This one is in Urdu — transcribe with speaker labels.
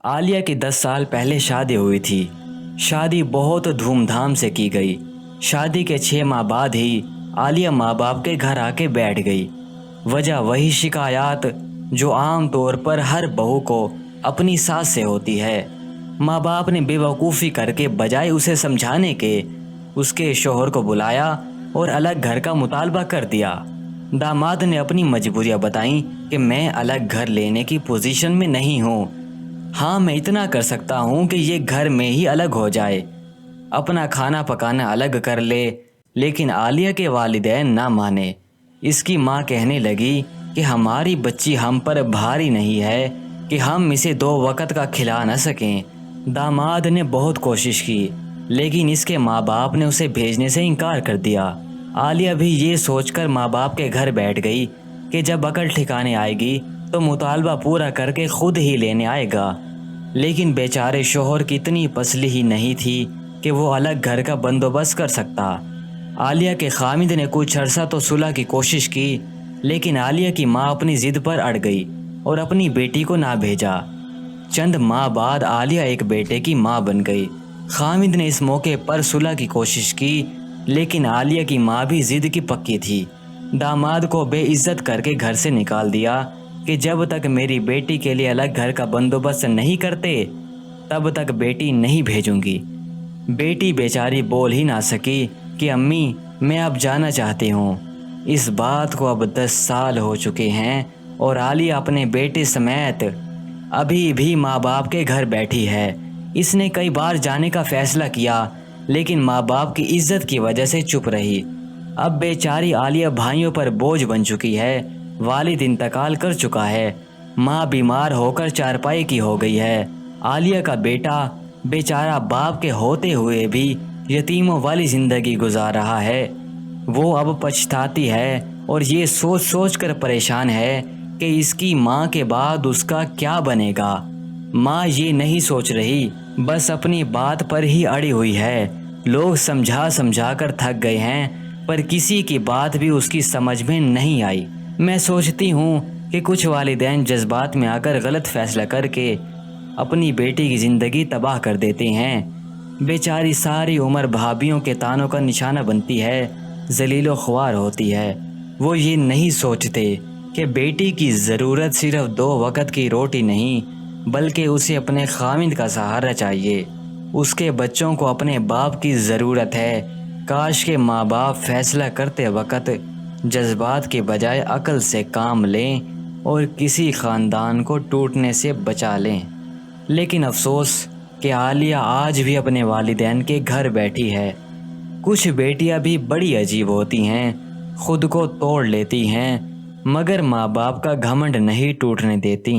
Speaker 1: عالیہ کی 10 سال پہلے شادی ہوئی تھی۔ شادی بہت دھوم دھام سے کی گئی۔ شادی کے 6 ماہ بعد ہی عالیہ ماں باپ کے گھر آ کے بیٹھ گئی۔ وجہ وہی شکایات جو عام طور پر ہر بہو کو اپنی ساس سے ہوتی ہے۔ ماں باپ نے بے وقوفی کر کے بجائے اسے سمجھانے کے اس کے شوہر کو بلایا اور الگ گھر کا مطالبہ کر دیا۔ داماد نے اپنی مجبوریاں بتائیں کہ میں الگ گھر لینے کی پوزیشن میں نہیں ہوں۔ ہاں، میں اتنا کر سکتا ہوں کہ یہ گھر میں ہی الگ ہو جائے، اپنا کھانا پکانا الگ کر لے، لیکن عالیہ کے والدین نہ مانے۔ اس کی ماں کہنے لگی کہ ہماری بچی ہم پر بھاری نہیں ہے کہ ہم اسے 2 وقت کا کھلا نہ سکیں۔ داماد نے بہت کوشش کی، لیکن اس کے ماں باپ نے اسے بھیجنے سے انکار کر دیا۔ عالیہ بھی یہ سوچ کر ماں باپ کے گھر بیٹھ گئی کہ جب عقل ٹھکانے آئے گی تو مطالبہ پورا کر کے خود ہی لینے آئے گا۔ لیکن بیچارے شوہر کی اتنی پسلی ہی نہیں تھی کہ وہ الگ گھر کا بندوبست کر سکتا۔ عالیہ کے خامد نے کچھ عرصہ تو صلح کی کوشش کی، لیکن عالیہ کی ماں اپنی ضد پر اڑ گئی اور اپنی بیٹی کو نہ بھیجا۔ چند ماہ بعد عالیہ ایک بیٹے کی ماں بن گئی۔ خامد نے اس موقع پر صلح کی کوشش کی، لیکن عالیہ کی ماں بھی ضد کی پکی تھی۔ داماد کو بے عزت کر کے گھر سے نکال دیا کہ جب تک میری بیٹی کے لیے الگ گھر کا بندوبست نہیں کرتے تب تک بیٹی نہیں بھیجوں گی۔ بیٹی بیچاری بول ہی نہ سکی کہ امی میں اب جانا چاہتی ہوں۔ اس بات کو اب 10 سال ہو چکے ہیں اور عالیہ اپنے بیٹے سمیت ابھی بھی ماں باپ کے گھر بیٹھی ہے۔ اس نے کئی بار جانے کا فیصلہ کیا، لیکن ماں باپ کی عزت کی وجہ سے چپ رہی۔ اب بیچاری عالیہ بھائیوں پر بوجھ بن چکی ہے۔ والد انتقال کر چکا ہے، ماں بیمار ہو کر چارپائی کی ہو گئی ہے۔ عالیہ کا بیٹا بیچارہ باپ کے ہوتے ہوئے بھی یتیموں والی زندگی گزار رہا ہے۔ وہ اب پچھتاتی ہے اور یہ سوچ سوچ کر پریشان ہے کہ اس کی ماں کے بعد اس کا کیا بنے گا۔ ماں یہ نہیں سوچ رہی، بس اپنی بات پر ہی اڑی ہوئی ہے۔ لوگ سمجھا سمجھا کر تھک گئے ہیں، پر کسی کی بات بھی اس کی سمجھ میں نہیں آئی۔ میں سوچتی ہوں کہ کچھ والدین جذبات میں آ کر غلط فیصلہ کر کے اپنی بیٹی کی زندگی تباہ کر دیتے ہیں۔ بیچاری ساری عمر بھابھیوں کے طعنوں کا نشانہ بنتی ہے، ذلیل و خوار ہوتی ہے۔ وہ یہ نہیں سوچتے کہ بیٹی کی ضرورت صرف 2 وقت کی روٹی نہیں، بلکہ اسے اپنے خامند کا سہارا چاہیے۔ اس کے بچوں کو اپنے باپ کی ضرورت ہے۔ کاش کہ ماں باپ فیصلہ کرتے وقت جذبات کے بجائے عقل سے کام لیں اور کسی خاندان کو ٹوٹنے سے بچا لیں۔ لیکن افسوس کہ عالیہ آج بھی اپنے والدین کے گھر بیٹھی ہے۔ کچھ بیٹیاں بھی بڑی عجیب ہوتی ہیں، خود کو توڑ لیتی ہیں، مگر ماں باپ کا گھمنڈ نہیں ٹوٹنے دیتی۔